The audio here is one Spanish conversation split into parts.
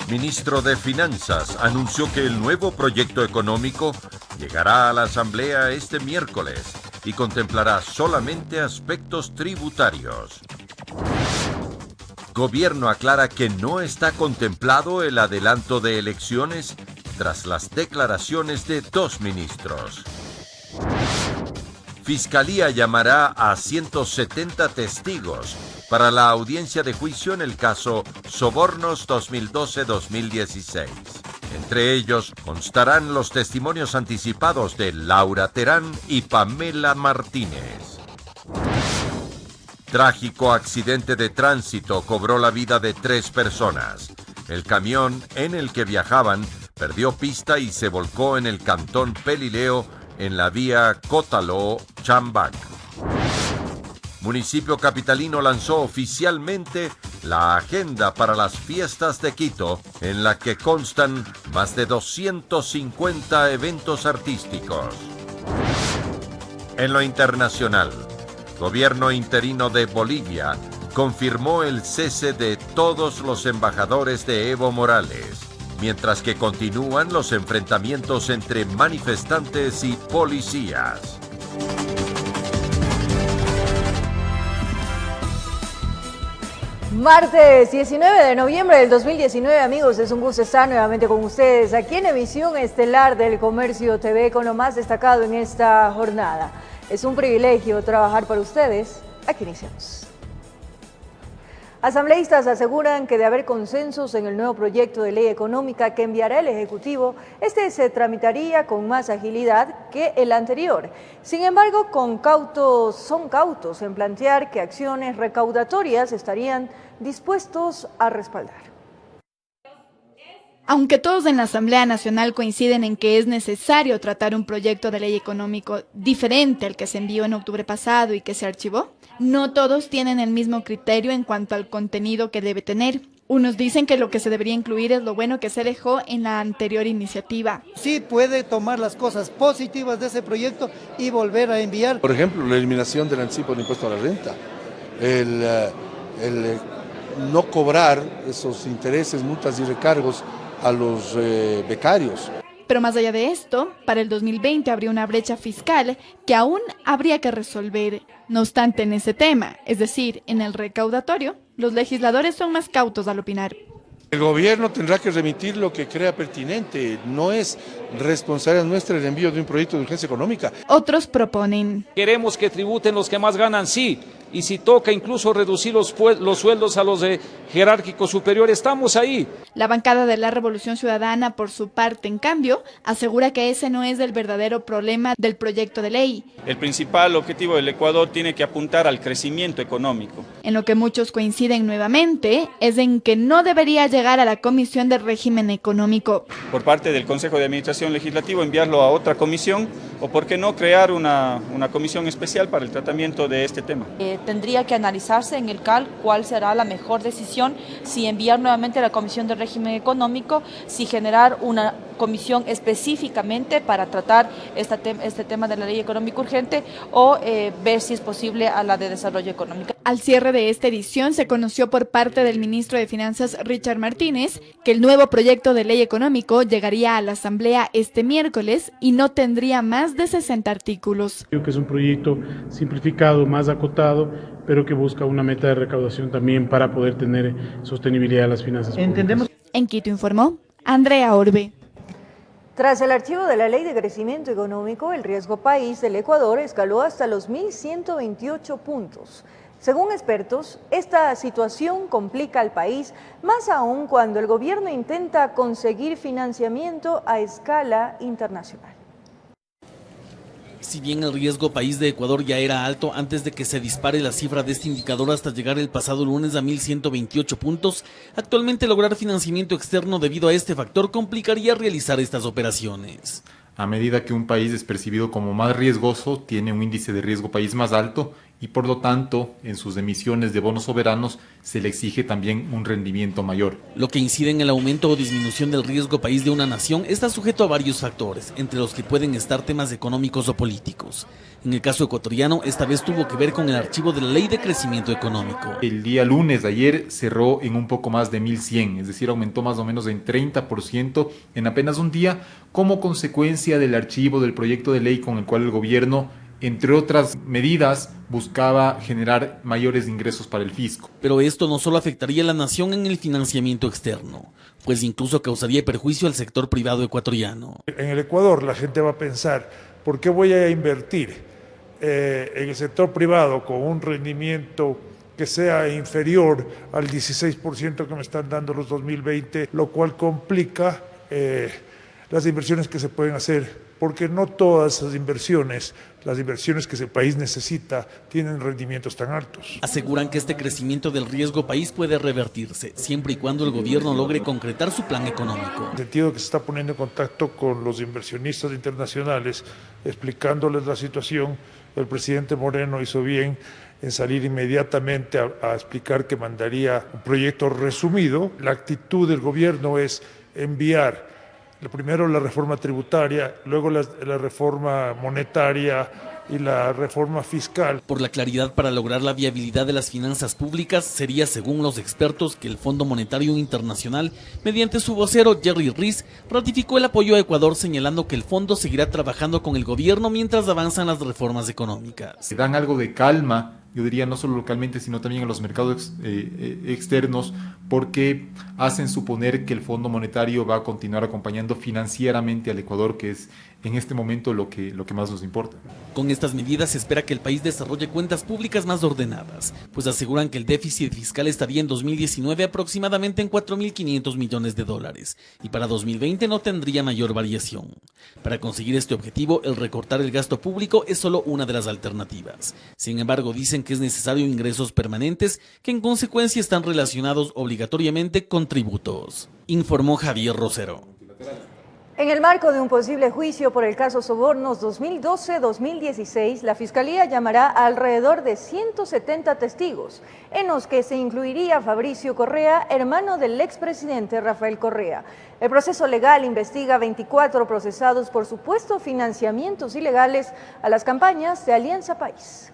Ministro de Finanzas anunció que el nuevo proyecto económico llegará a la Asamblea este miércoles y contemplará solamente aspectos tributarios. Gobierno aclara que no está contemplado el adelanto de elecciones tras las declaraciones de 2 ministros. Fiscalía llamará a 170 testigos para la audiencia de juicio en el caso Sobornos 2012-2016. Entre ellos constarán los testimonios anticipados de Laura Terán y Pamela Martínez. Trágico accidente de tránsito cobró la vida de 3 personas. El camión en el que viajaban perdió pista y se volcó en el cantón Pelileo en la vía Cótalo-Chambac. Municipio capitalino lanzó oficialmente la agenda para las fiestas de Quito, en la que constan más de 250 eventos artísticos. En lo internacional, gobierno interino de Bolivia confirmó el cese de todos los embajadores de Evo Morales, mientras que continúan los enfrentamientos entre manifestantes y policías. Martes 19 de noviembre del 2019, amigos, es un gusto estar nuevamente con ustedes aquí en emisión estelar del Comercio TV con lo más destacado en esta jornada. Es un privilegio trabajar para ustedes. Aquí iniciamos. Asambleístas aseguran que de haber consensos en el nuevo proyecto de ley económica que enviará el Ejecutivo, este se tramitaría con más agilidad que el anterior. Sin embargo, son cautos en plantear que acciones recaudatorias estarían dispuestos a respaldar. Aunque todos en la Asamblea Nacional coinciden en que es necesario tratar un proyecto de ley económico diferente al que se envió en octubre pasado y que se archivó, no todos tienen el mismo criterio en cuanto al contenido que debe tener. Unos dicen que lo que se debería incluir es lo bueno que se dejó en la anterior iniciativa. Sí puede tomar las cosas positivas de ese proyecto y volver a enviar. Por ejemplo, la eliminación del anticipo del impuesto a la renta, el no cobrar esos intereses, multas y recargos a los becarios. Pero más allá de esto, para el 2020 habría una brecha fiscal que aún habría que resolver. No obstante, en ese tema, es decir, en el recaudatorio, los legisladores son más cautos al opinar. El gobierno tendrá que remitir lo que crea pertinente. No es responsabilidad nuestra el envío de un proyecto de urgencia económica. Otros proponen: queremos que tributen los que más ganan, sí. Y si toca incluso reducir los sueldos a los de jerárquicos superiores, estamos ahí. La bancada de la Revolución Ciudadana, por su parte, en cambio, asegura que ese no es el verdadero problema del proyecto de ley. El principal objetivo del Ecuador tiene que apuntar al crecimiento económico. En lo que muchos coinciden nuevamente es en que no debería llegar a la Comisión de Régimen Económico. Por parte del Consejo de Administración Legislativo, enviarlo a otra comisión o, ¿por qué no, crear una comisión especial para el tratamiento de este tema? Tendría que analizarse en el CAL cuál será la mejor decisión, si enviar nuevamente a la Comisión de Régimen Económico, si generar una comisión específicamente para tratar este tema de la ley económica urgente o ver si es posible a la de desarrollo económico. Al cierre de esta edición se conoció por parte del ministro de Finanzas Richard Martínez que el nuevo proyecto de ley económico llegaría a la Asamblea este miércoles y no tendría más de 60 artículos. Creo que es un proyecto simplificado, más acotado, pero que busca una meta de recaudación también para poder tener sostenibilidad de las finanzas públicas. En Quito informó Andrea Orbe. Tras el archivo de la Ley de Crecimiento Económico, el riesgo país del Ecuador escaló hasta los 1.128 puntos. Según expertos, esta situación complica al país, más aún cuando el gobierno intenta conseguir financiamiento a escala internacional. Si bien el riesgo país de Ecuador ya era alto antes de que se dispare la cifra de este indicador hasta llegar el pasado lunes a 1.128 puntos, actualmente lograr financiamiento externo debido a este factor complicaría realizar estas operaciones. A medida que un país es percibido como más riesgoso, tiene un índice de riesgo país más alto y por lo tanto en sus emisiones de bonos soberanos se le exige también un rendimiento mayor. Lo que incide en el aumento o disminución del riesgo país de una nación está sujeto a varios factores, entre los que pueden estar temas económicos o políticos. En el caso ecuatoriano, esta vez tuvo que ver con el archivo de la Ley de Crecimiento Económico. El día lunes de ayer cerró en un poco más de 1.100, es decir, aumentó más o menos en 30% en apenas un día, como consecuencia del archivo del proyecto de ley con el cual el gobierno, entre otras medidas, buscaba generar mayores ingresos para el fisco. Pero esto no solo afectaría a la nación en el financiamiento externo, pues incluso causaría perjuicio al sector privado ecuatoriano. En el Ecuador la gente va a pensar, ¿por qué voy a invertir en el sector privado con un rendimiento que sea inferior al 16% que me están dando los 2020, lo cual complica las inversiones que se pueden hacer, porque no todas las inversiones que el país necesita, tienen rendimientos tan altos. Aseguran que este crecimiento del riesgo país puede revertirse, siempre y cuando el gobierno logre concretar su plan económico. En el sentido que se está poniendo en contacto con los inversionistas internacionales, explicándoles la situación. El presidente Moreno hizo bien en salir inmediatamente a explicar que mandaría un proyecto resumido. La actitud del gobierno es enviar primero la reforma tributaria, luego la reforma monetaria y la reforma fiscal. Por la claridad para lograr la viabilidad de las finanzas públicas, sería, según los expertos, que el Fondo Monetario Internacional, mediante su vocero Jerry Rees, ratificó el apoyo a Ecuador, señalando que el fondo seguirá trabajando con el gobierno mientras avanzan las reformas económicas. Se dan algo de calma, yo diría no solo localmente, sino también en los mercados externos, porque hacen suponer que el Fondo Monetario va a continuar acompañando financieramente al Ecuador, que es en este momento lo que más nos importa. Con estas medidas se espera que el país desarrolle cuentas públicas más ordenadas, pues aseguran que el déficit fiscal estaría en 2019 aproximadamente en 4.500 millones de dólares y para 2020 no tendría mayor variación. Para conseguir este objetivo, el recortar el gasto público es solo una de las alternativas. Sin embargo, dicen que es necesario ingresos permanentes que en consecuencia están relacionados obligatoriamente con tributos, informó Javier Rosero. En el marco de un posible juicio por el caso Sobornos 2012-2016, la Fiscalía llamará a alrededor de 170 testigos, en los que se incluiría Fabricio Correa, hermano del expresidente Rafael Correa. El proceso legal investiga 24 procesados por supuestos financiamientos ilegales a las campañas de Alianza País.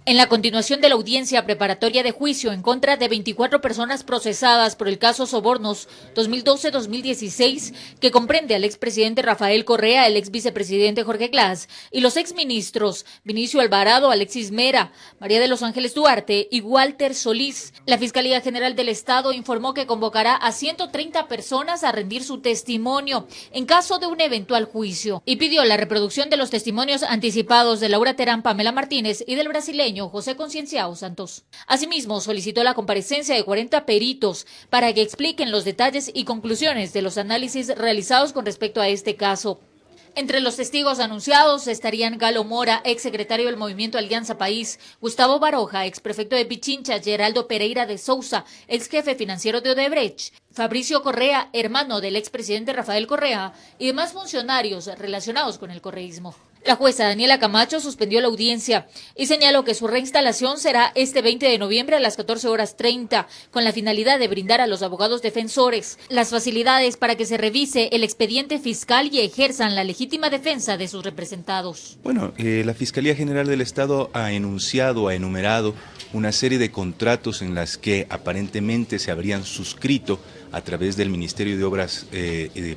En la continuación de la audiencia preparatoria de juicio en contra de 24 personas procesadas por el caso Sobornos 2012-2016, que comprende al expresidente Rafael Correa, el ex vicepresidente Jorge Glass y los exministros Vinicio Alvarado, Alexis Mera, María de los Ángeles Duarte y Walter Solís, la Fiscalía General del Estado informó que convocará a 130 personas a rendir su testimonio en caso de un eventual juicio y pidió la reproducción de los testimonios anticipados de Laura Terán, Pamela Martínez y del brasileño José Concienciao Santos. Asimismo, solicitó la comparecencia de 40 peritos para que expliquen los detalles y conclusiones de los análisis realizados con respecto a este caso. Entre los testigos anunciados estarían Galo Mora, ex secretario del Movimiento Alianza País, Gustavo Baroja, ex prefecto de Pichincha, Geraldo Pereira de Sousa, ex jefe financiero de Odebrecht, Fabricio Correa, hermano del expresidente Rafael Correa, y demás funcionarios relacionados con el correísmo. La jueza Daniela Camacho suspendió la audiencia y señaló que su reinstalación será este 20 de noviembre a las 14:30, con la finalidad de brindar a los abogados defensores las facilidades para que se revise el expediente fiscal y ejerzan la legítima defensa de sus representados. Bueno, la Fiscalía General del Estado ha enumerado una serie de contratos en las que aparentemente se habrían suscrito a través del Ministerio de Obras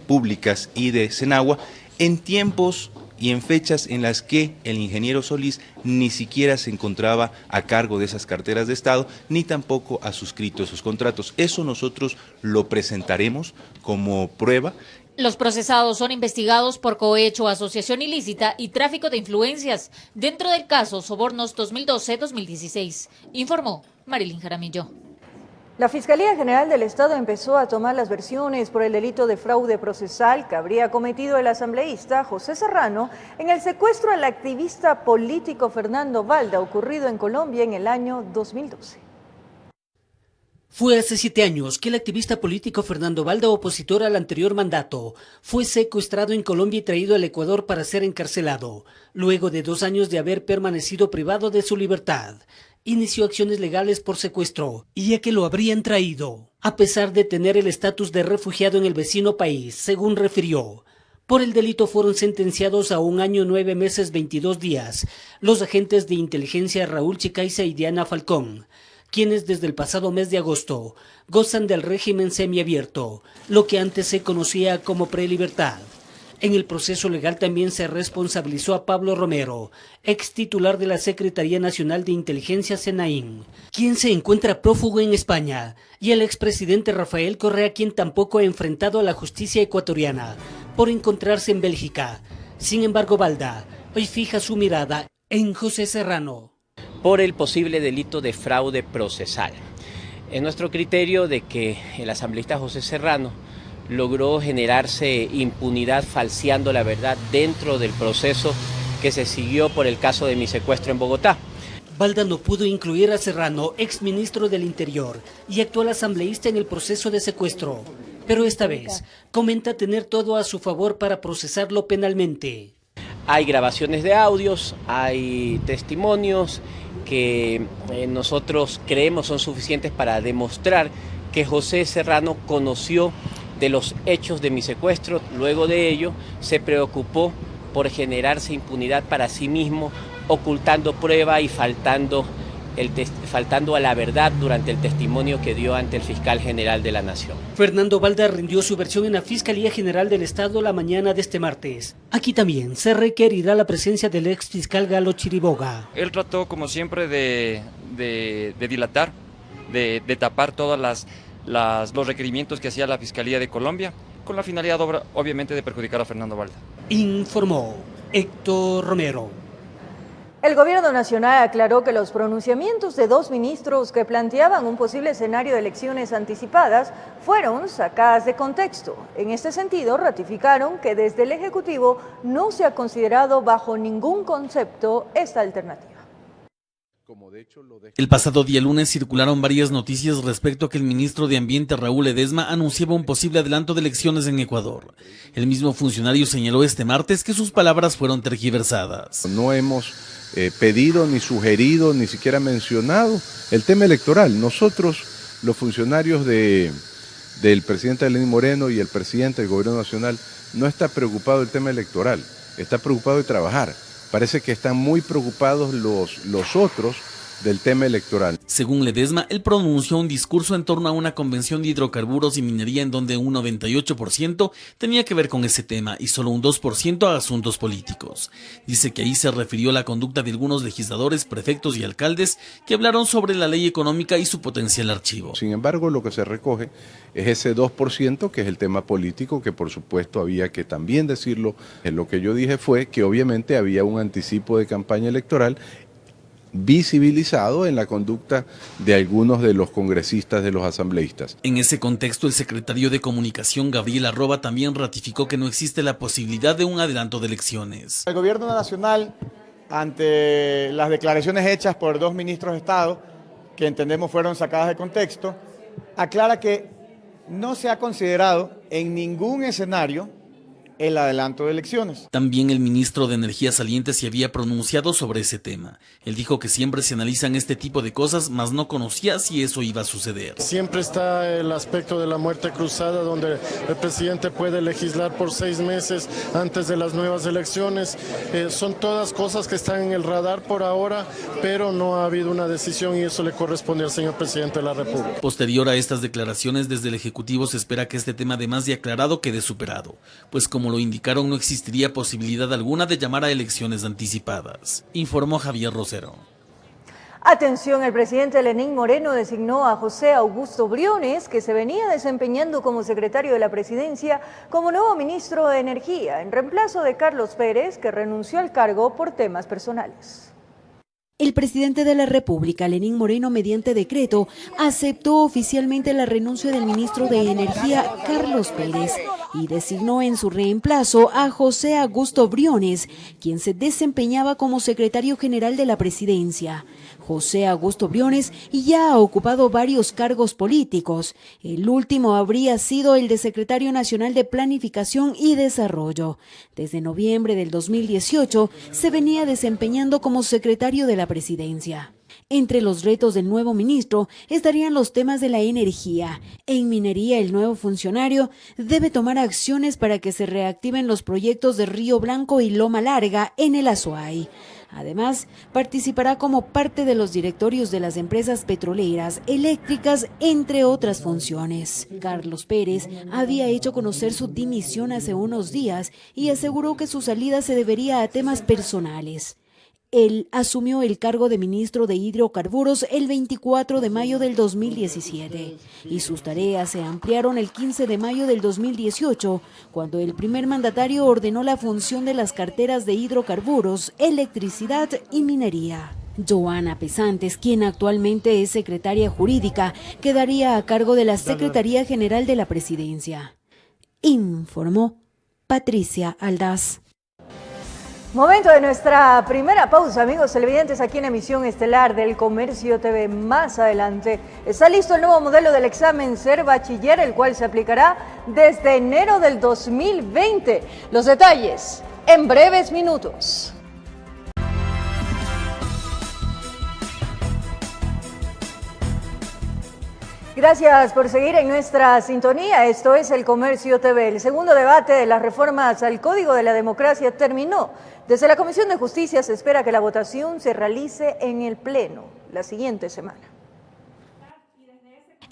Públicas y de Senagua en tiempos y en fechas en las que el ingeniero Solís ni siquiera se encontraba a cargo de esas carteras de Estado, ni tampoco ha suscrito esos contratos. Eso nosotros lo presentaremos como prueba. Los procesados son investigados por cohecho, asociación ilícita y tráfico de influencias dentro del caso Sobornos 2012-2016, informó Marilyn Jaramillo. La Fiscalía General del Estado empezó a tomar las versiones por el delito de fraude procesal que habría cometido el asambleísta José Serrano en el secuestro al activista político Fernando Valda, ocurrido en Colombia en el año 2012. Fue hace 7 años que el activista político Fernando Balda, opositor al anterior mandato, fue secuestrado en Colombia y traído al Ecuador para ser encarcelado, luego de 2 años de haber permanecido privado de su libertad. Inició acciones legales por secuestro, y ya que lo habrían traído, a pesar de tener el estatus de refugiado en el vecino país, según refirió. Por el delito fueron sentenciados a 1 año, 9 meses, 22 días, los agentes de inteligencia Raúl Chicaiza y Diana Falcón, quienes desde el pasado mes de agosto gozan del régimen semiabierto, lo que antes se conocía como prelibertad. En el proceso legal también se responsabilizó a Pablo Romero, ex titular de la Secretaría Nacional de Inteligencia SENAIN, quien se encuentra prófugo en España, y el expresidente Rafael Correa, quien tampoco ha enfrentado a la justicia ecuatoriana por encontrarse en Bélgica. Sin embargo, Balda hoy fija su mirada en José Serrano. Por el posible delito de fraude procesal. Es nuestro criterio de que el asambleísta José Serrano logró generarse impunidad falseando la verdad dentro del proceso que se siguió por el caso de mi secuestro en Bogotá. Balda no pudo incluir a Serrano, exministro del Interior y actual asambleísta en el proceso de secuestro, pero esta vez comenta tener todo a su favor para procesarlo penalmente. Hay grabaciones de audios, hay testimonios que nosotros creemos son suficientes para demostrar que José Serrano conoció de los hechos de mi secuestro. Luego de ello se preocupó por generarse impunidad para sí mismo, ocultando prueba y faltando a la verdad durante el testimonio que dio ante el fiscal general de la Nación. Fernando Balda rindió su versión en la Fiscalía General del Estado la mañana de este martes. Aquí también se requerirá la presencia del ex fiscal Galo Chiriboga. Él trató, como siempre, de dilatar, de tapar todos los requerimientos que hacía la Fiscalía de Colombia, con la finalidad, obviamente, de perjudicar a Fernando Balda. Informó Héctor Romero. El gobierno nacional aclaró que los pronunciamientos de 2 ministros que planteaban un posible escenario de elecciones anticipadas fueron sacadas de contexto. En este sentido, ratificaron que desde el Ejecutivo no se ha considerado bajo ningún concepto esta alternativa. El pasado día lunes circularon varias noticias respecto a que el ministro de Ambiente Raúl Ledesma anunciaba un posible adelanto de elecciones en Ecuador. El mismo funcionario señaló este martes que sus palabras fueron tergiversadas. No hemos pedido, ni sugerido, ni siquiera mencionado el tema electoral. Nosotros, los funcionarios del presidente Lenín Moreno y el presidente del gobierno nacional, no está preocupado el tema electoral, está preocupado de trabajar. Parece que están muy preocupados los otros del tema electoral. Según Ledesma, él pronunció un discurso en torno a una convención de hidrocarburos y minería en donde un 98% tenía que ver con ese tema y solo un 2% a asuntos políticos. Dice que ahí se refirió a la conducta de algunos legisladores, prefectos y alcaldes que hablaron sobre la ley económica y su potencial archivo. Sin embargo, lo que se recoge es ese 2% que es el tema político, que por supuesto había que también decirlo. Lo que yo dije fue que obviamente había un anticipo de campaña electoral visibilizado en la conducta de algunos de los congresistas, de los asambleístas. En ese contexto, el secretario de Comunicación, Gabriel Arroba, también ratificó que no existe la posibilidad de un adelanto de elecciones. El gobierno nacional, ante las declaraciones hechas por 2 ministros de Estado, que entendemos fueron sacadas de contexto, aclara que no se ha considerado en ningún escenario el adelanto de elecciones. También el ministro de Energía saliente se había pronunciado sobre ese tema. Él dijo que siempre se analizan este tipo de cosas, mas no conocía si eso iba a suceder. Siempre está el aspecto de la muerte cruzada, donde el presidente puede legislar por 6 meses antes de las nuevas elecciones. Son todas cosas que están en el radar por ahora, pero no ha habido una decisión y eso le corresponde al señor presidente de la República. Posterior a estas declaraciones, desde el Ejecutivo se espera que este tema, además de aclarado, quede superado, pues como lo indicaron, no existiría posibilidad alguna de llamar a elecciones anticipadas, informó Javier Rosero. Atención, el presidente Lenín Moreno designó a José Augusto Briones, que se venía desempeñando como secretario de la presidencia, como nuevo ministro de Energía, en reemplazo de Carlos Pérez, que renunció al cargo por temas personales. El presidente de la República, Lenín Moreno, mediante decreto, aceptó oficialmente la renuncia del ministro de Energía, Carlos Pérez, y designó en su reemplazo a José Augusto Briones, quien se desempeñaba como secretario general de la presidencia. José Augusto Briones ya ha ocupado varios cargos políticos. El último habría sido el de secretario nacional de Planificación y Desarrollo. Desde noviembre del 2018 se venía desempeñando como secretario de la presidencia. Entre los retos del nuevo ministro estarían los temas de la energía. En minería, el nuevo funcionario debe tomar acciones para que se reactiven los proyectos de Río Blanco y Loma Larga en el Azuay. Además, participará como parte de los directorios de las empresas petroleras, eléctricas, entre otras funciones. Carlos Pérez había hecho conocer su dimisión hace unos días y aseguró que su salida se debería a temas personales. Él asumió el cargo de ministro de Hidrocarburos el 24 de mayo del 2017 y sus tareas se ampliaron el 15 de mayo del 2018, cuando el primer mandatario ordenó la función de las carteras de hidrocarburos, electricidad y minería. Joana Pesantes, quien actualmente es secretaria jurídica, quedaría a cargo de la Secretaría General de la Presidencia. Informó Patricia Aldaz. Momento de nuestra primera pausa, amigos televidentes, aquí en Emisión Estelar del Comercio TV. Más adelante está listo el nuevo modelo del examen Ser Bachiller, el cual se aplicará desde enero del 2020. Los detalles en breves minutos. Gracias por seguir en nuestra sintonía. Esto es El Comercio TV. El segundo debate de las reformas al Código de la Democracia terminó. Desde la Comisión de Justicia se espera que la votación se realice en el Pleno la siguiente semana.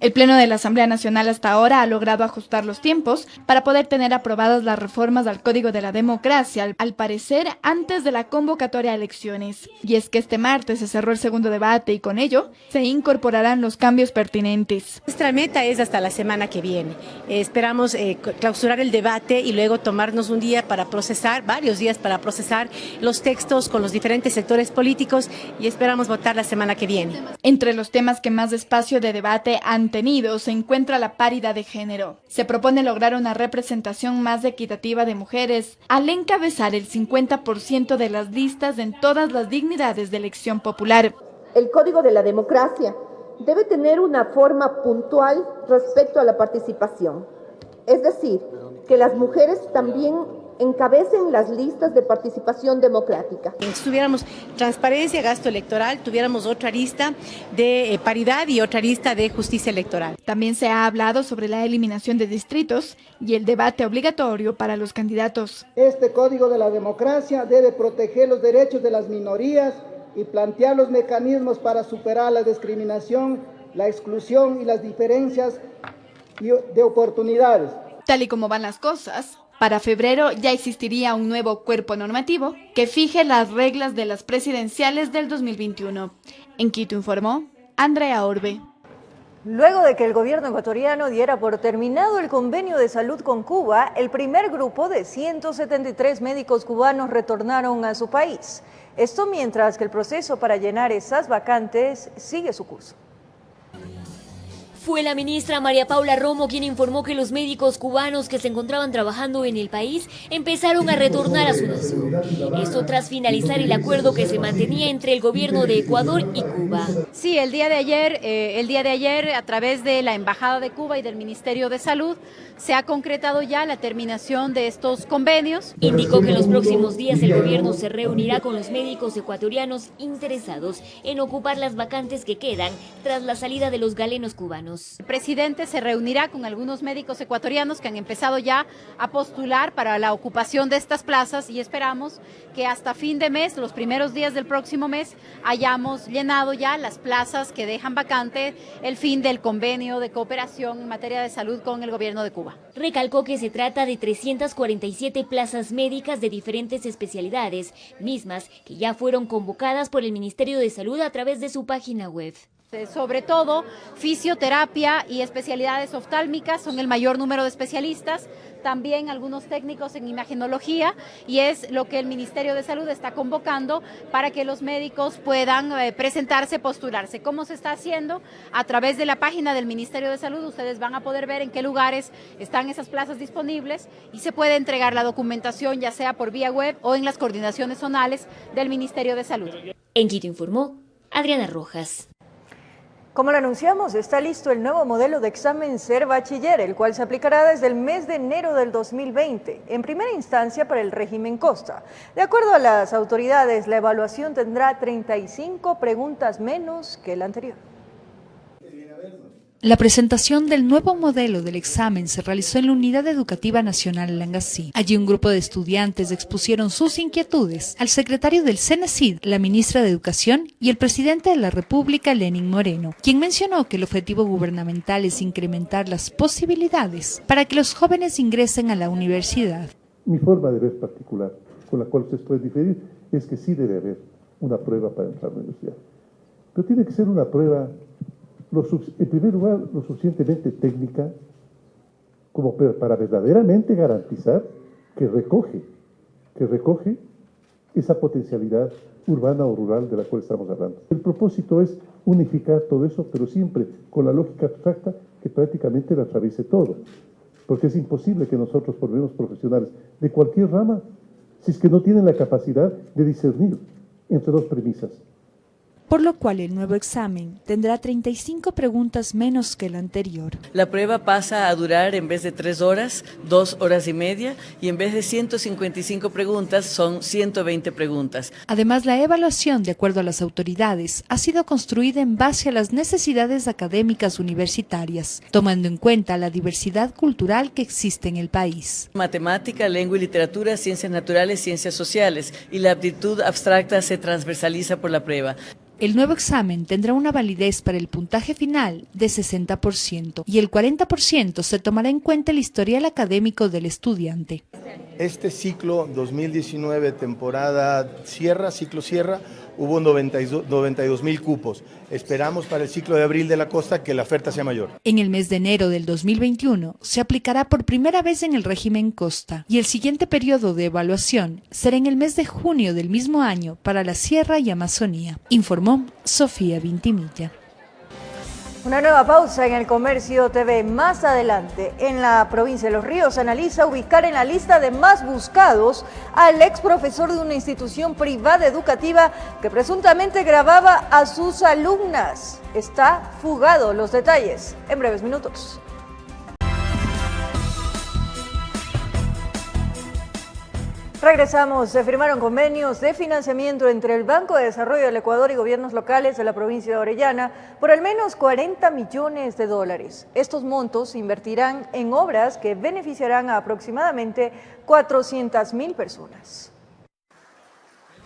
El Pleno de la Asamblea Nacional hasta ahora ha logrado ajustar los tiempos para poder tener aprobadas las reformas al Código de la Democracia, al parecer antes de la convocatoria a elecciones. Y es que este martes se cerró el segundo debate y con ello se incorporarán los cambios pertinentes. Nuestra meta es hasta la semana que viene. Esperamos clausurar el debate y luego tomarnos un día para procesar, varios días para procesar los textos con los diferentes sectores políticos y esperamos votar la semana que viene. Entre los temas que más espacio de debate han tenido se encuentra la paridad de género. Se propone lograr una representación más equitativa de mujeres al encabezar el 50% de las listas en todas las dignidades de elección popular. El Código de la Democracia debe tener una forma puntual respecto a la participación. Es decir, que las mujeres también encabecen las listas de participación democrática. Si tuviéramos transparencia, gasto electoral, tuviéramos otra lista de paridad y otra lista de justicia electoral. También se ha hablado sobre la eliminación de distritos y el debate obligatorio para los candidatos. Este Código de la Democracia debe proteger los derechos de las minorías y plantear los mecanismos para superar la discriminación, la exclusión y las diferencias de oportunidades. Tal y como van las cosas, para febrero ya existiría un nuevo cuerpo normativo que fije las reglas de las presidenciales del 2021. En Quito informó Andrea Orbe. Luego de que el gobierno ecuatoriano diera por terminado el convenio de salud con Cuba, el primer grupo de 173 médicos cubanos retornaron a su país. Esto mientras que el proceso para llenar esas vacantes sigue su curso. Fue la ministra María Paula Romo quien informó que los médicos cubanos que se encontraban trabajando en el país empezaron a retornar a su nación. Esto tras finalizar el acuerdo que se mantenía entre el gobierno de Ecuador y Cuba. Sí, el día de ayer, a través de la Embajada de Cuba y del Ministerio de Salud, se ha concretado ya la terminación de estos convenios. Indicó que en los próximos días el gobierno se reunirá con los médicos ecuatorianos interesados en ocupar las vacantes que quedan tras la salida de los galenos cubanos. El presidente se reunirá con algunos médicos ecuatorianos que han empezado ya a postular para la ocupación de estas plazas y esperamos que hasta fin de mes, los primeros días del próximo mes, hayamos llenado ya las plazas que dejan vacante el fin del convenio de cooperación en materia de salud con el gobierno de Cuba. Recalcó que se trata de 347 plazas médicas de diferentes especialidades, mismas que ya fueron convocadas por el Ministerio de Salud a través de su página web. Sobre todo fisioterapia y especialidades oftálmicas son el mayor número de especialistas, también algunos técnicos en imagenología, y es lo que el Ministerio de Salud está convocando para que los médicos puedan presentarse, postularse. ¿Cómo se está haciendo? A través de la página del Ministerio de Salud ustedes van a poder ver en qué lugares están esas plazas disponibles y se puede entregar la documentación ya sea por vía web o en las coordinaciones zonales del Ministerio de Salud. En Quito informó Adriana Rojas. Como lo anunciamos, está listo el nuevo modelo de examen Ser Bachiller, el cual se aplicará desde el mes de enero del 2020, en primera instancia para el régimen Costa. De acuerdo a las autoridades, la evaluación tendrá 35 preguntas menos que la anterior. La presentación del nuevo modelo del examen se realizó en la Unidad Educativa Nacional Langasí. Allí un grupo de estudiantes expusieron sus inquietudes al secretario del CENESID, la ministra de Educación y el presidente de la República, Lenín Moreno, quien mencionó que el objetivo gubernamental es incrementar las posibilidades para que los jóvenes ingresen a la universidad. Mi forma de ver particular, con la cual ustedes pueden diferir, es que sí debe haber una prueba para entrar a la universidad. Pero tiene que ser una prueba, en primer lugar, lo suficientemente técnica como para verdaderamente garantizar que recoge esa potencialidad urbana o rural de la cual estamos hablando. El propósito es unificar todo eso, pero siempre con la lógica abstracta que prácticamente la atraviese todo. Porque es imposible que nosotros formemos profesionales de cualquier rama si es que no tienen la capacidad de discernir entre dos premisas. Por lo cual el nuevo examen tendrá 35 preguntas menos que el anterior. La prueba pasa a durar, en vez de 3 horas, 2 horas y media, y en vez de 155 preguntas son 120 preguntas. Además, la evaluación, de acuerdo a las autoridades, ha sido construida en base a las necesidades académicas universitarias, tomando en cuenta la diversidad cultural que existe en el país. Matemática, lengua y literatura, ciencias naturales, ciencias sociales, y la aptitud abstracta se transversaliza por la prueba. El nuevo examen tendrá una validez para el puntaje final de 60% y el 40% se tomará en cuenta el historial académico del estudiante. Este ciclo 2019, temporada ciclo cierra, hubo 92.000 cupos. Esperamos para el ciclo de abril de la costa que la oferta sea mayor. En el mes de enero del 2021 se aplicará por primera vez en el régimen Costa y el siguiente periodo de evaluación será en el mes de junio del mismo año para la Sierra y Amazonía, informó Sofía Vintimilla. Una nueva pausa en el Comercio TV. Más adelante, en la provincia de Los Ríos, analiza ubicar en la lista de más buscados al ex profesor de una institución privada educativa que presuntamente grababa a sus alumnas. Está fugado. Los detalles en breves minutos. Regresamos. Se firmaron convenios de financiamiento entre el Banco de Desarrollo del Ecuador y gobiernos locales de la provincia de Orellana por al menos 40 millones de dólares. Estos montos se invertirán en obras que beneficiarán a aproximadamente 400.000 personas.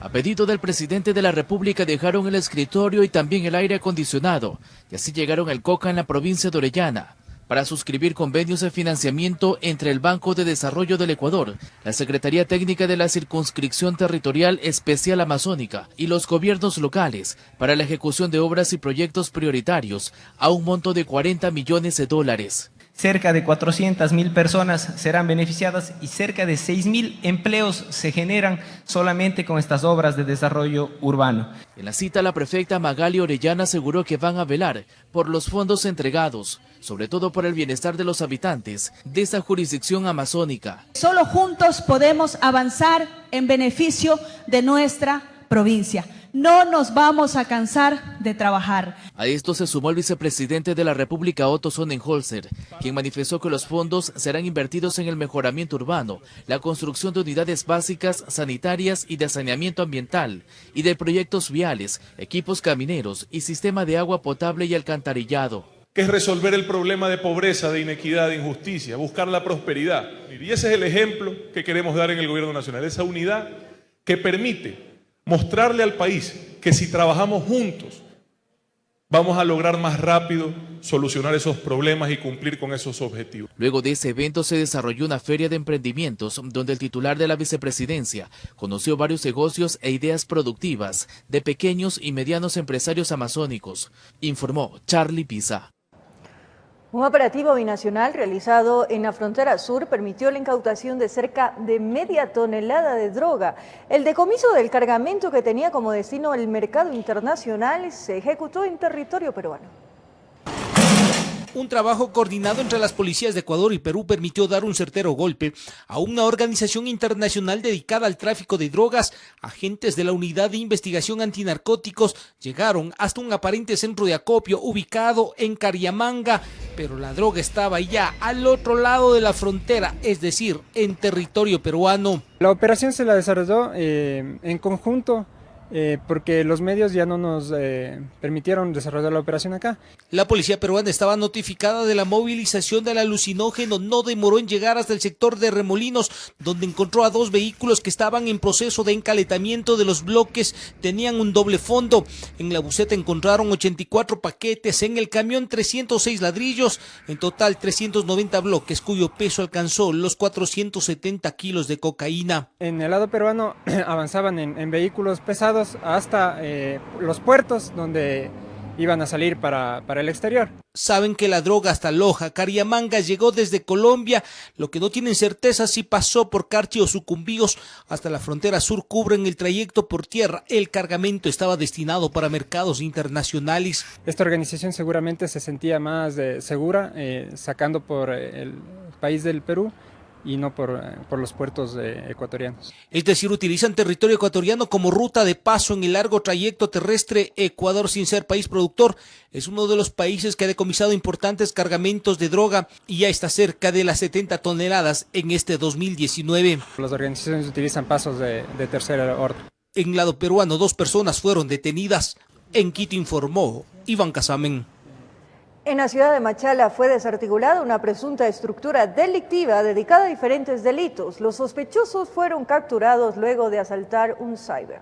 A pedido del presidente de la República dejaron el escritorio y también el aire acondicionado, y así llegaron al Coca en la provincia de Orellana para suscribir convenios de financiamiento entre el Banco de Desarrollo del Ecuador, la Secretaría Técnica de la Circunscripción Territorial Especial Amazónica y los gobiernos locales para la ejecución de obras y proyectos prioritarios a un monto de 40 millones de dólares. Cerca de 400.000 personas serán beneficiadas y cerca de 6.000 empleos se generan solamente con estas obras de desarrollo urbano. En la cita, la prefecta Magali Orellana aseguró que van a velar por los fondos entregados, sobre todo por el bienestar de los habitantes de esta jurisdicción amazónica. Solo juntos podemos avanzar en beneficio de nuestra provincia. No nos vamos a cansar de trabajar. A esto se sumó el vicepresidente de la República, Otto Sonnenholzer, quien manifestó que los fondos serán invertidos en el mejoramiento urbano, la construcción de unidades básicas, sanitarias y de saneamiento ambiental, y de proyectos viales, equipos camineros y sistema de agua potable y alcantarillado. Que es resolver el problema de pobreza, de inequidad, de injusticia, buscar la prosperidad. Y ese es el ejemplo que queremos dar en el gobierno nacional, esa unidad que permite mostrarle al país que si trabajamos juntos Vamos a lograr más rápido solucionar esos problemas y cumplir con esos objetivos. Luego de ese evento se desarrolló una feria de emprendimientos donde el titular de la vicepresidencia conoció varios negocios e ideas productivas de pequeños y medianos empresarios amazónicos, informó Charlie Pisa. Un operativo binacional realizado en la frontera sur permitió la incautación de cerca de media tonelada de droga. El decomiso del cargamento que tenía como destino el mercado internacional se ejecutó en territorio peruano. Un trabajo coordinado entre las policías de Ecuador y Perú permitió dar un certero golpe a una organización internacional dedicada al tráfico de drogas. Agentes de la Unidad de Investigación Antinarcóticos llegaron hasta un aparente centro de acopio ubicado en Cariamanga, pero la droga estaba ya al otro lado de la frontera, es decir, en territorio peruano. La operación se la desarrolló en conjunto, porque los medios ya no nos permitieron desarrollar la operación acá. La policía peruana estaba notificada de la movilización del alucinógeno, no demoró en llegar hasta el sector de Remolinos, donde encontró a 2 vehículos que estaban en proceso de encaletamiento de los bloques, tenían un doble fondo. En la buseta encontraron 84 paquetes, en el camión 306 ladrillos, en total 390 bloques, cuyo peso alcanzó los 470 kilos de cocaína. En el lado peruano avanzaban en vehículos pesados hasta los puertos donde iban a salir para el exterior. Saben que la droga hasta Loja, Cariamanga, llegó desde Colombia. Lo que no tienen certeza si pasó por Carchi o Sucumbíos hasta la frontera sur, cubren el trayecto por tierra. El cargamento estaba destinado para mercados internacionales. Esta organización seguramente se sentía más segura sacando por el país del Perú y no por los puertos ecuatorianos. Es decir, utilizan territorio ecuatoriano como ruta de paso en el largo trayecto terrestre. Ecuador, sin ser país productor, es uno de los países que ha decomisado importantes cargamentos de droga y ya está cerca de las 70 toneladas en este 2019. Las organizaciones utilizan pasos de tercer orden. En lado peruano, 2 personas fueron detenidas. En Quito informó Iván Casamen. En la ciudad de Machala fue desarticulada una presunta estructura delictiva dedicada a diferentes delitos. Los sospechosos fueron capturados luego de asaltar un cyber.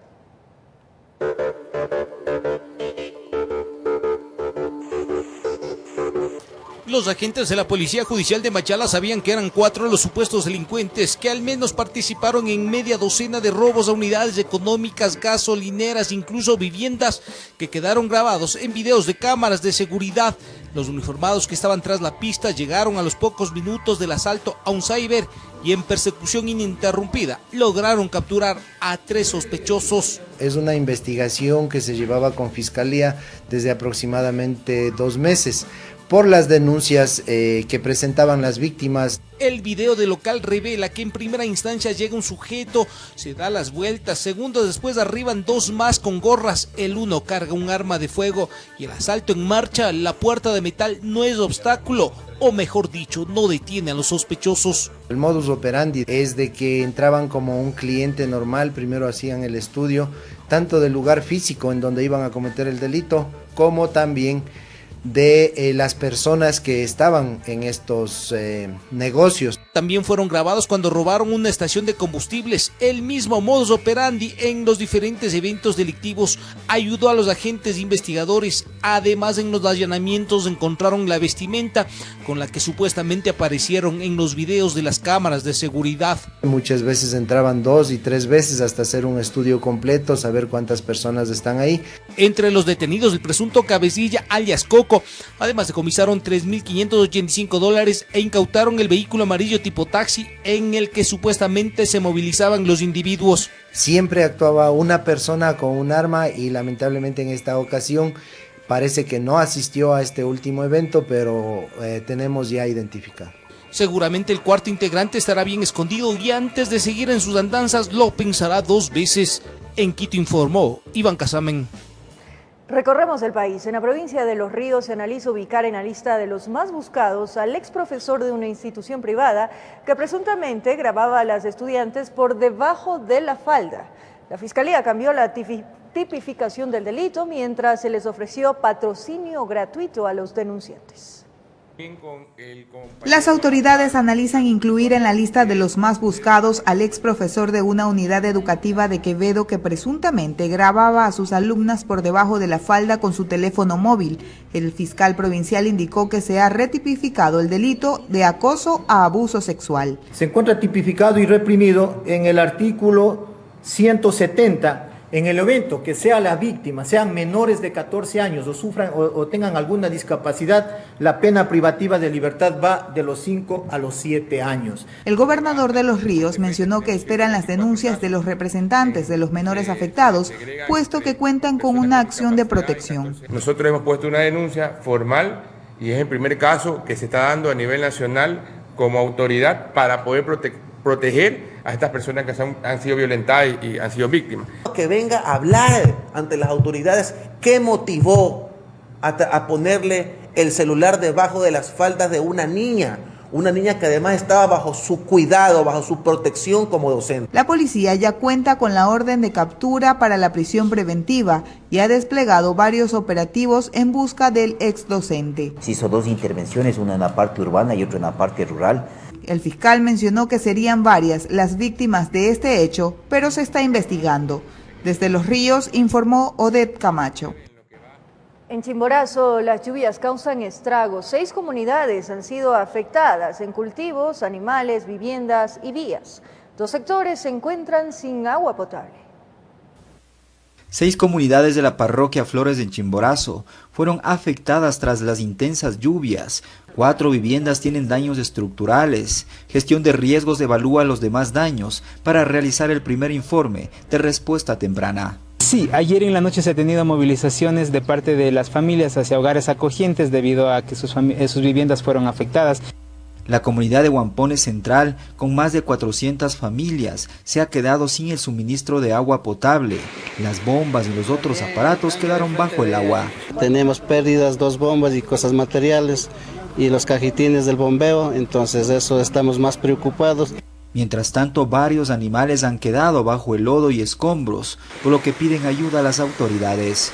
Los agentes de la Policía Judicial de Machala sabían que eran 4 los supuestos delincuentes que al menos participaron en media docena de robos a unidades económicas, gasolineras, incluso viviendas, que quedaron grabados en videos de cámaras de seguridad. Los uniformados que estaban tras la pista llegaron a los pocos minutos del asalto a un cyber y en persecución ininterrumpida lograron capturar a 3 sospechosos. Es una investigación que se llevaba con Fiscalía desde aproximadamente 2 meses. Por las denuncias que presentaban las víctimas. El video del local revela que en primera instancia llega un sujeto, se da las vueltas, segundos después arriban 2 más con gorras, el uno carga un arma de fuego y el asalto en marcha. La puerta de metal no es obstáculo, o mejor dicho, no detiene a los sospechosos. El modus operandi es de que entraban como un cliente normal, primero hacían el estudio, tanto del lugar físico en donde iban a cometer el delito, como también de las personas que estaban en estos negocios. También fueron grabados cuando robaron una estación de combustibles. El mismo modus operandi en los diferentes eventos delictivos ayudó a los agentes investigadores. Además, en los allanamientos encontraron la vestimenta con la que supuestamente aparecieron en los videos de las cámaras de seguridad. Muchas veces entraban 2 y 3 veces hasta hacer un estudio completo, saber cuántas personas están ahí. Entre los detenidos, el presunto cabecilla alias Coco. Además, decomisaron $3.585 e incautaron el vehículo amarillo tipo taxi en el que supuestamente se movilizaban los individuos. Siempre actuaba una persona con un arma y lamentablemente en esta ocasión parece que no asistió a este último evento, pero tenemos ya identificado. Seguramente el cuarto integrante estará bien escondido y antes de seguir en sus andanzas lo pensará 2 veces. En Quito informó Iván Casamen. Recorremos el país. En la provincia de Los Ríos se analiza ubicar en la lista de los más buscados al ex profesor de una institución privada que presuntamente grababa a las estudiantes por debajo de la falda. La Fiscalía cambió la tipificación del delito mientras se les ofreció patrocinio gratuito a los denunciantes. Las autoridades analizan incluir en la lista de los más buscados al ex profesor de una unidad educativa de Quevedo que presuntamente grababa a sus alumnas por debajo de la falda con su teléfono móvil. El fiscal provincial indicó que se ha retipificado el delito de acoso a abuso sexual. Se encuentra tipificado y reprimido en el artículo 170. En el evento que sea la víctima, sean menores de 14 años o sufran o tengan alguna discapacidad, la pena privativa de libertad va de los 5 a los 7 años. El gobernador de Los Ríos mencionó que esperan las denuncias de los representantes de los menores afectados, puesto que cuentan con una acción de protección. Nosotros hemos puesto una denuncia formal y es el primer caso que se está dando a nivel nacional como autoridad para poder proteger a estas personas que han sido violentadas y han sido víctimas. Que venga a hablar ante las autoridades qué motivó a ponerle el celular debajo de las faldas de una niña que además estaba bajo su cuidado, bajo su protección como docente. La policía ya cuenta con la orden de captura para la prisión preventiva y ha desplegado varios operativos en busca del ex docente. Se hizo 2 intervenciones, una en la parte urbana y otra en la parte rural. El fiscal mencionó que serían varias las víctimas de este hecho, pero se está investigando. Desde Los Ríos informó Odette Camacho. En Chimborazo, las lluvias causan estragos. 6 comunidades han sido afectadas en cultivos, animales, viviendas y vías. 2 sectores se encuentran sin agua potable. 6 comunidades de la parroquia Flores de Chimborazo fueron afectadas tras las intensas lluvias. 4 viviendas tienen daños estructurales. Gestión de riesgos evalúa los demás daños para realizar el primer informe de respuesta temprana. Sí, ayer en la noche se han tenido movilizaciones de parte de las familias hacia hogares acogientes debido a que sus viviendas fueron afectadas. La comunidad de Huampones Central, con más de 400 familias, se ha quedado sin el suministro de agua potable. Las bombas y los otros aparatos quedaron bajo el agua. Tenemos pérdidas, 2 bombas y cosas materiales y los cajitines del bombeo, entonces eso estamos más preocupados. Mientras tanto, varios animales han quedado bajo el lodo y escombros, por lo que piden ayuda a las autoridades.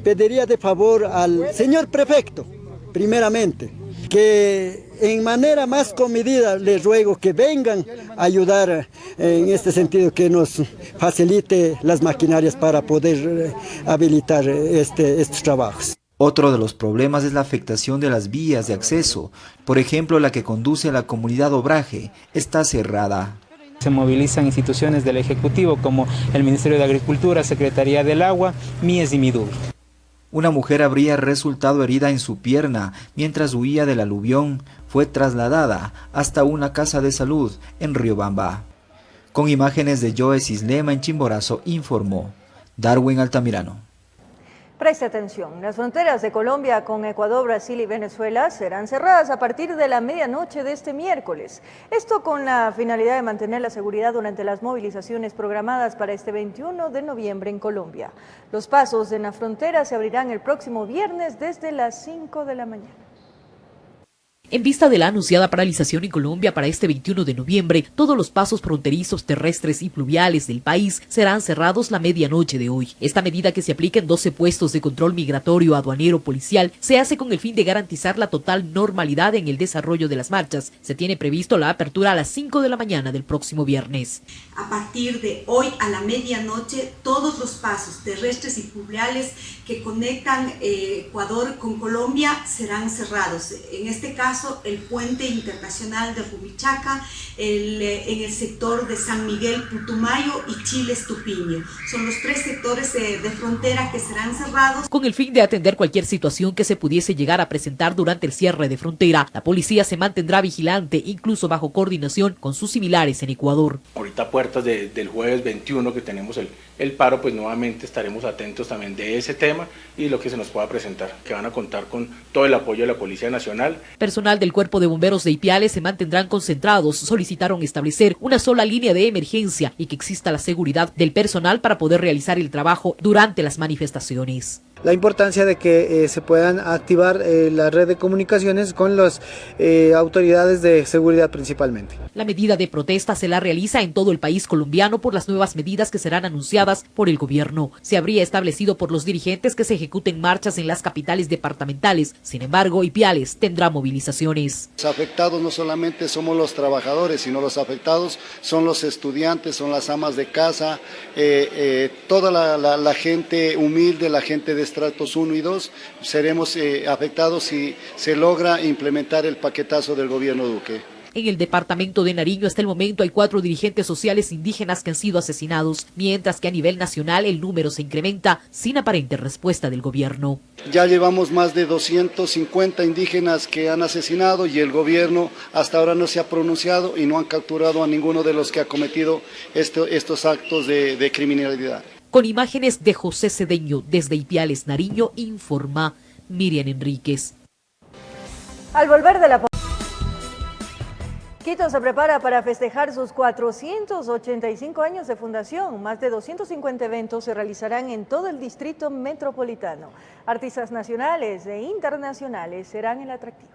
Pediría de favor al señor prefecto, primeramente, que en manera más comedida les ruego que vengan a ayudar en este sentido, que nos facilite las maquinarias para poder habilitar estos trabajos. Otro de los problemas es la afectación de las vías de acceso. Por ejemplo, la que conduce a la comunidad Obraje está cerrada. Se movilizan instituciones del Ejecutivo como el Ministerio de Agricultura, Secretaría del Agua, MIES y MIDUB. Una mujer habría resultado herida en su pierna mientras huía del aluvión. Fue trasladada hasta una casa de salud en Riobamba. Con imágenes de Joe Cislema en Chimborazo, informó Darwin Altamirano. Preste atención, las fronteras de Colombia con Ecuador, Brasil y Venezuela serán cerradas a partir de la medianoche de este miércoles. Esto con la finalidad de mantener la seguridad durante las movilizaciones programadas para este 21 de noviembre en Colombia. Los pasos en la frontera se abrirán el próximo viernes desde las 5 de la mañana. En vista de la anunciada paralización en Colombia para este 21 de noviembre, todos los pasos fronterizos terrestres y fluviales del país serán cerrados la medianoche de hoy. Esta medida, que se aplica en 12 puestos de control migratorio, aduanero, policial, se hace con el fin de garantizar la total normalidad en el desarrollo de las marchas. Se tiene previsto la apertura a las 5 de la mañana del próximo viernes. A partir de hoy a la medianoche, todos los pasos terrestres y fluviales que conectan Ecuador con Colombia serán cerrados. En este caso, el puente internacional de Rumichaca, en el sector de San Miguel, Putumayo y Chiles-Tupiño. Son los 3 sectores de frontera que serán cerrados. Con el fin de atender cualquier situación que se pudiese llegar a presentar durante el cierre de frontera, la policía se mantendrá vigilante, incluso bajo coordinación con sus similares en Ecuador. Ahorita puertas del jueves 21 que tenemos el paro, pues nuevamente estaremos atentos también de ese tema y lo que se nos pueda presentar, que van a contar con todo el apoyo de la Policía Nacional. Personal del Cuerpo de Bomberos de Ipiales se mantendrán concentrados. Solicitaron establecer una sola línea de emergencia y que exista la seguridad del personal para poder realizar el trabajo durante las manifestaciones. La importancia de que se puedan activar la red de comunicaciones con las autoridades de seguridad principalmente. La medida de protesta se la realiza en todo el país colombiano por las nuevas medidas que serán anunciadas por el gobierno. Se habría establecido por los dirigentes que se ejecuten marchas en las capitales departamentales. Sin embargo, Ipiales tendrá movilizaciones. Los afectados no solamente somos los trabajadores, sino los afectados son los estudiantes, son las amas de casa, toda la gente humilde, la gente de estratos 1 y 2, seremos afectados si se logra implementar el paquetazo del gobierno Duque. En el departamento de Nariño hasta el momento hay 4 dirigentes sociales indígenas que han sido asesinados, mientras que a nivel nacional el número se incrementa sin aparente respuesta del gobierno. Ya llevamos más de 250 indígenas que han asesinado y el gobierno hasta ahora no se ha pronunciado y no han capturado a ninguno de los que ha cometido estos actos de criminalidad. Con imágenes de José Cedeño desde Ipiales, Nariño, informa Miriam Enríquez. Al volver de la Quito se prepara para festejar sus 485 años de fundación. Más de 250 eventos se realizarán en todo el distrito metropolitano. Artistas nacionales e internacionales serán el atractivo.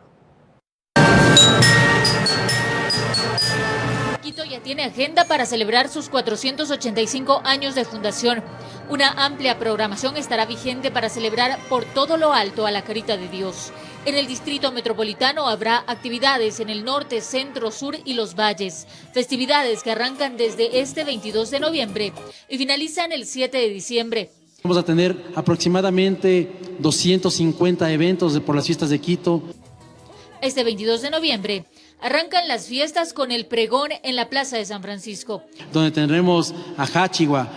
Quito ya tiene agenda para celebrar sus 485 años de fundación. Una amplia programación estará vigente para celebrar por todo lo alto a la Carita de Dios. En el distrito metropolitano habrá actividades en el norte, centro, sur y los valles. Festividades que arrancan desde este 22 de noviembre y finalizan el 7 de diciembre. Vamos a tener aproximadamente 250 eventos por las fiestas de Quito. Este 22 de noviembre arrancan las fiestas con el pregón en la Plaza de San Francisco, donde tendremos a Hachigua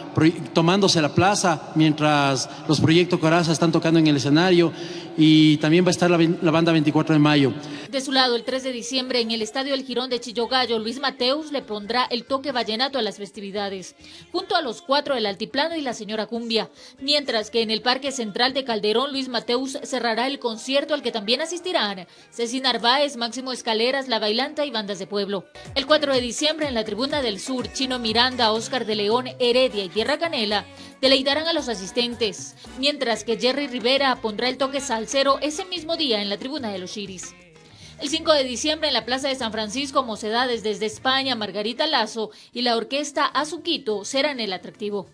tomándose la plaza mientras los Proyecto Coraza están tocando en el escenario, y también va a estar la banda 24 de mayo. De su lado, el 3 de diciembre en el Estadio El Jirón de Chillogallo, Luis Mateus le pondrá el toque vallenato a las festividades, junto a los 4 del Altiplano y la Señora Cumbia, mientras que en el Parque Central de Calderón, Luis Mateus cerrará el concierto al que también asistirán Ceci Narváez, Máximo Escaleras, La Bailanta y bandas de pueblo. El 4 de diciembre en la Tribuna del Sur, Chino Miranda, Óscar de León, Heredia y Tierra Canela deleitarán a los asistentes, mientras que Jerry Rivera pondrá el toque salsero ese mismo día en la Tribuna de los Chiris. El 5 de diciembre en la Plaza de San Francisco, Mocedades desde España, Margarita Lazo y la orquesta Azuquito serán el atractivo.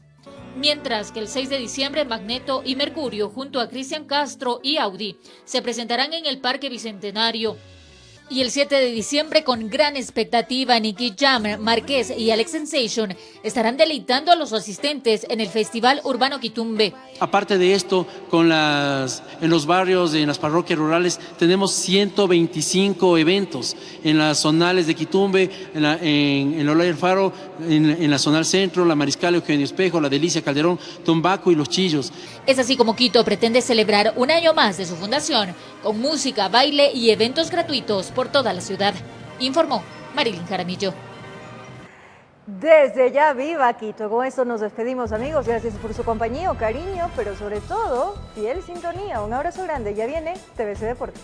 Mientras que el 6 de diciembre Magneto y Mercurio junto a Cristian Castro y Audi se presentarán en el Parque Bicentenario. Y el 7 de diciembre, con gran expectativa, Nicky Jam, Marqués y Alex Sensation estarán deleitando a los asistentes en el Festival Urbano Quitumbe. Aparte de esto, en los barrios, en las parroquias rurales, tenemos 125 eventos en las zonales de Quitumbe, en Olaya del Faro, en la zonal centro, la Mariscal Eugenio Espejo, la Delicia Calderón, Tombaco y Los Chillos. Es así como Quito pretende celebrar un año más de su fundación, con música, baile y eventos gratuitos por toda la ciudad, informó Marilyn Jaramillo. Desde ya, viva Quito. Con esto nos despedimos, amigos. Gracias por su compañía o cariño, pero sobre todo, fiel sintonía. Un abrazo grande. Ya viene TVC Deportes.